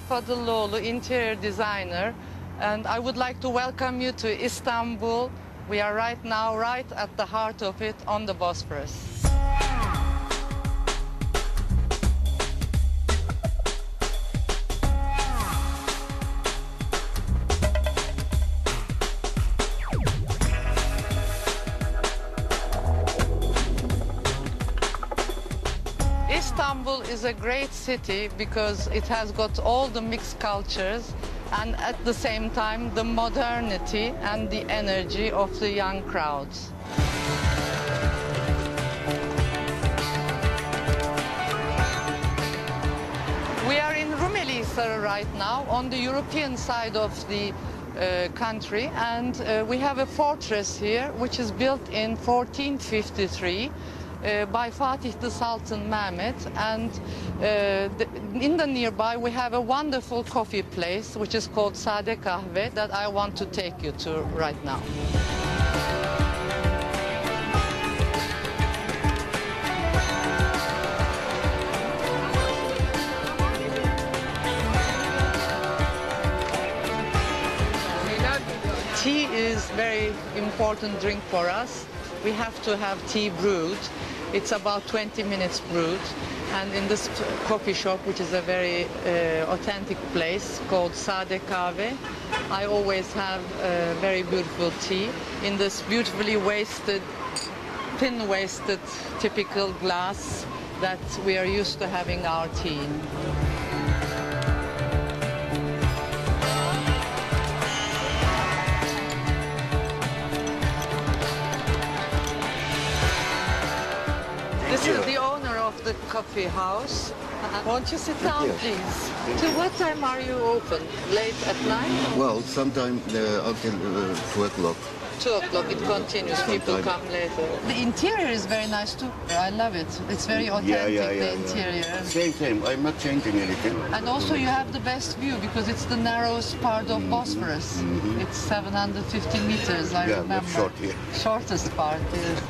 Fadıllıoğlu, interior designer, and I would like to welcome you to Istanbul. We are right now right at the heart of it on the Bosphorus. Istanbul is a great city because it has got all the mixed cultures and at the same time the modernity and the energy of the young crowds. We are in Rumelihisar right now on the European side of the country, and we have a fortress here which is built in 1453 by Fatih the Sultanahmet, and in the nearby we have a wonderful coffee place which is called Sade Kahve that I want to take you to right now. Tea is very important drink for us. We have to have tea brewed. It's about 20 minutes brewed, and in this coffee shop, which is a very authentic place called Sade Kahve, I always have very beautiful tea in this beautifully waisted, thin-waisted, typical glass that we are used to having our tea in. This is the owner of the coffee house. Won't you sit down, please? Till what time are you open? Late at night? Well, sometime until 2 o'clock. 2 o'clock it continues, people come later. The interior is very nice too. I love it. It's very authentic, the interior. Same. I'm not changing anything. And also you have the best view because it's the narrowest part of Bosphorus. It's 750 meters, I remember. Short, yeah. Shortest part, yes.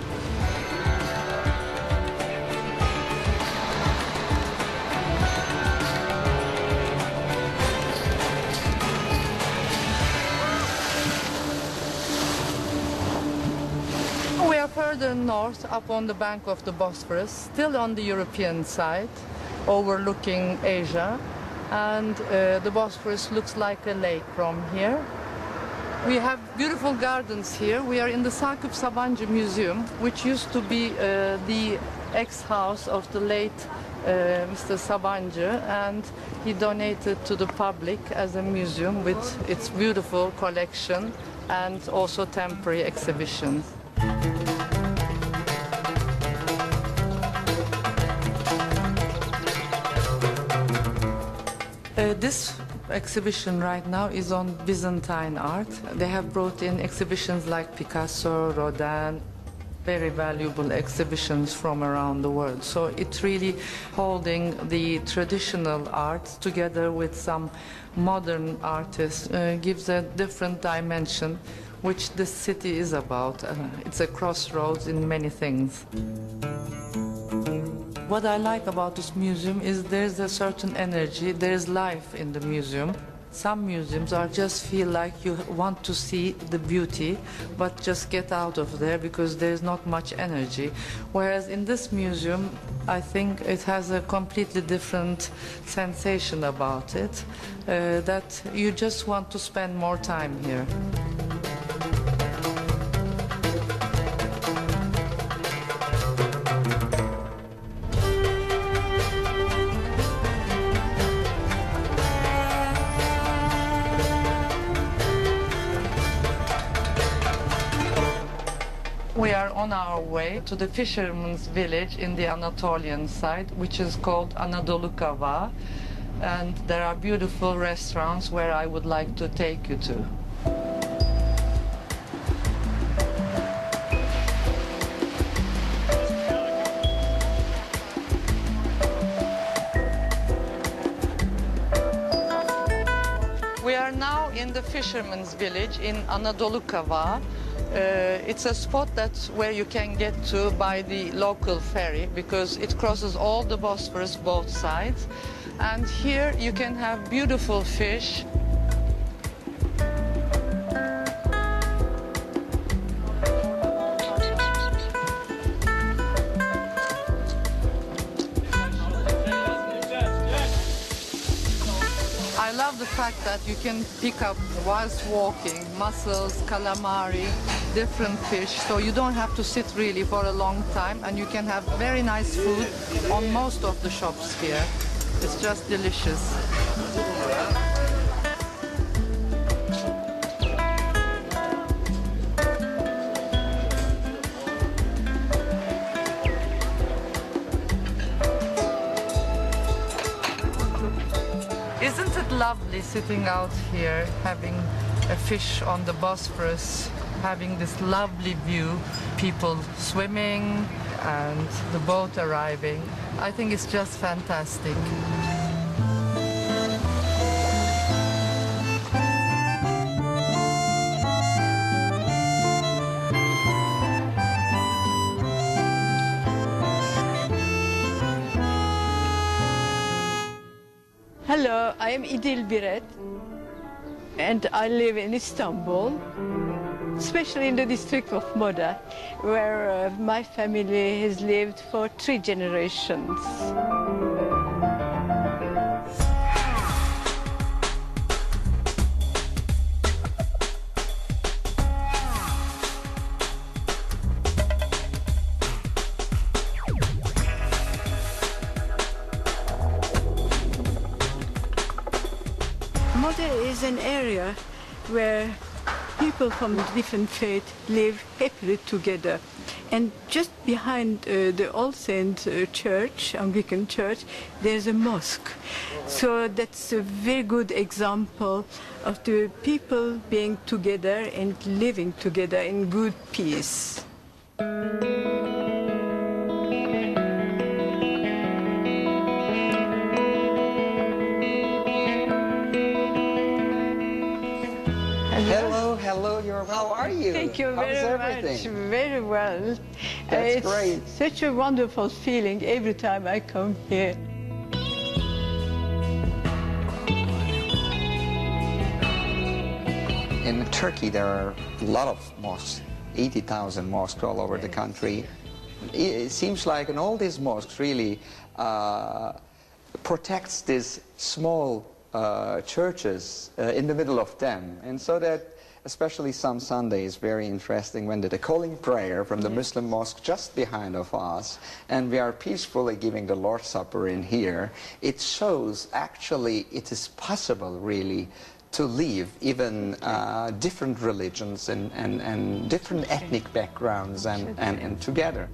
Further north, up on the bank of the Bosphorus, still on the European side, overlooking Asia, and the Bosphorus looks like a lake from here. We have beautiful gardens here. We are in the Sakıp Sabancı Museum, which used to be the ex-house of the late Mr. Sabancı, and he donated to the public as a museum with its beautiful collection and also temporary exhibitions. This exhibition right now is on Byzantine art. They have brought in exhibitions like Picasso, Rodin, very valuable exhibitions from around the world. So it's really holding the traditional art together with some modern artists, gives a different dimension, which this city is about. It's a crossroads in many things. What I like about this museum is there's a certain energy, there's life in the museum. Some museums are just feel like you want to see the beauty, but just get out of there because there's not much energy. Whereas in this museum, I think it has a completely different sensation about it, that you just want to spend more time here. We are on our way to the fisherman's village in the Anatolian side, which is called Anadolu, and there are beautiful restaurants where I would like to take you to. We are now in the fisherman's village in Anadolu. It's a spot where you can get to by the local ferry because it crosses all the Bosphorus both sides. And here you can have beautiful fish. I love the fact that you can pick up whilst walking mussels, calamari, different fish, so you don't have to sit really for a long time, and you can have very nice food on most of the shops here. It's just delicious. Isn't it lovely sitting out here, having a fish on the Bosphorus, having this lovely view, people swimming and the boat arriving. I think it's just fantastic. Hello, I am İdil, and I live in Istanbul, especially in the district of Moda, where my family has lived for 3 generations. Moda is an area where people from different faiths live happily together. And just behind the All Saints Church, Anglican Church, there's a mosque. So that's a very good example of the people being together and living together in good peace. Hello, how are you? Thank you very much. Very well. That's it's great. Such a wonderful feeling every time I come here. In Turkey, there are a lot of mosques, 80,000 mosques all over the country. It seems like in all these mosques really protects these small churches in the middle of them. And so that especially some Sundays, very interesting when the calling prayer from the Muslim mosque just behind of us, and we are peacefully giving the Lord's Supper in here. It shows actually it is possible really to live even different religions and different ethnic backgrounds and together.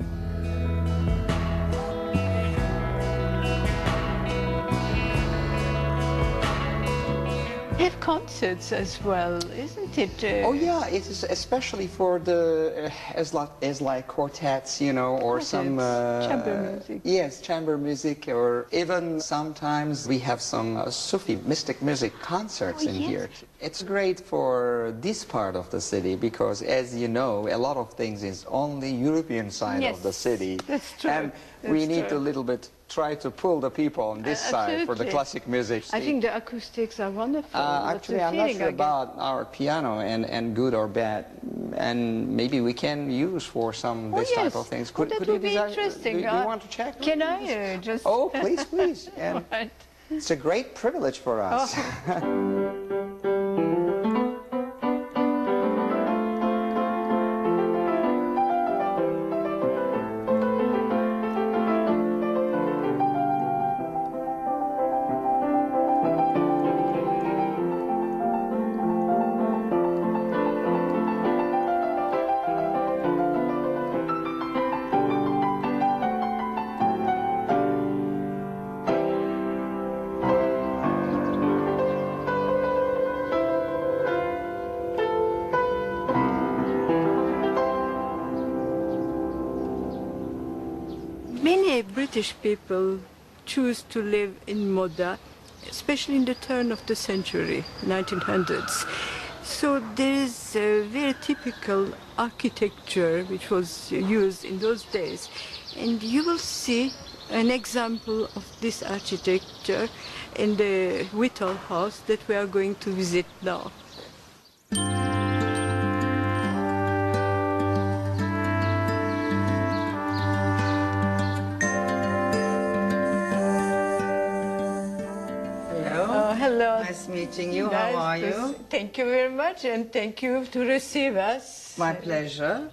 Have concerts as well, isn't it? Oh yeah, it is especially for the as like quartets, you know, or some chamber music. Yes, chamber music, or even sometimes we have some Sufi mystic music concerts in here. It's great for this part of the city because, as you know, a lot of things is on the European side of the city, that's true. and we need to a little bit try to pull the people on this side for the classic music. I think the acoustics are wonderful. Actually, I'm not sure about our piano and good or bad, and maybe we can use for some this type of things. That would be interesting. Do you want to check? Can I just? Oh, please, please. And Right. it's a great privilege for us. Many British people choose to live in Moda, especially in the turn of the century, 1900s. So there is a very typical architecture which was used in those days. And you will see an example of this architecture in the Whittle house that we are going to visit now. Hello. Nice meeting you. How are you? Thank you very much, and thank you to receive us. My pleasure.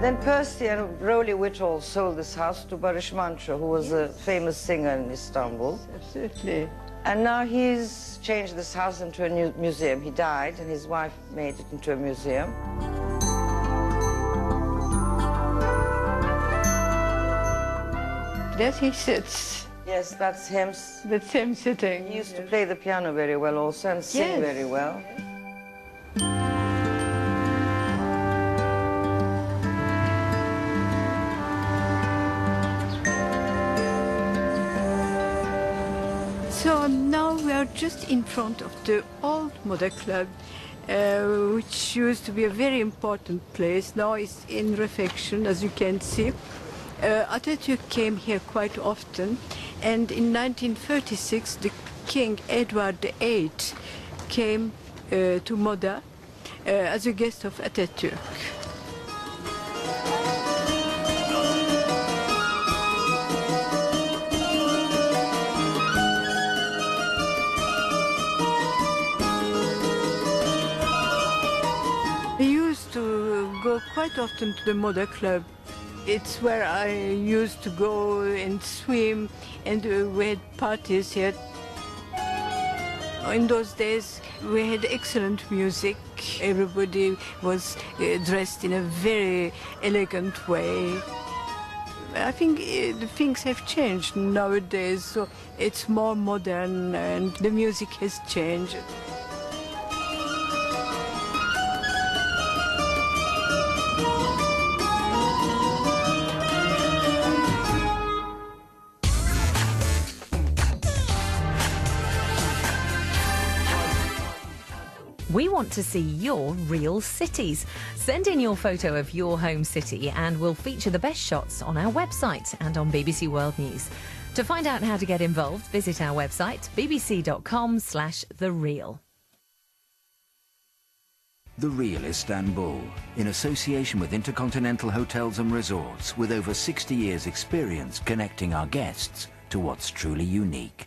Then Percy and Rowley Whittle sold this house to Barış Manço, who was a famous singer in Istanbul. Absolutely. And now he's changed this house into a new museum. He died, and his wife made it into a museum. There he sits. Yes, that's him. That's him sitting. He used to play the piano very well also and sing very well. So now we are just in front of the old Moda Club, which used to be a very important place. Now it's in refection, as you can see. Ataturk came here quite often, and in 1936 the King Edward VIII came to Moda as a guest of Ataturk. We used to go quite often to the Moda Club. It's where I used to go and swim, and we had parties here. In those days, we had excellent music. Everybody was dressed in a very elegant way. I think things have changed nowadays, so it's more modern and the music has changed. We want to see your real cities. Send in your photo of your home city and we'll feature the best shots on our website and on BBC World News. To find out how to get involved, visit our website, bbc.com/thereal. The Real Istanbul, in association with Intercontinental Hotels and Resorts, with over 60 years' experience connecting our guests to what's truly unique.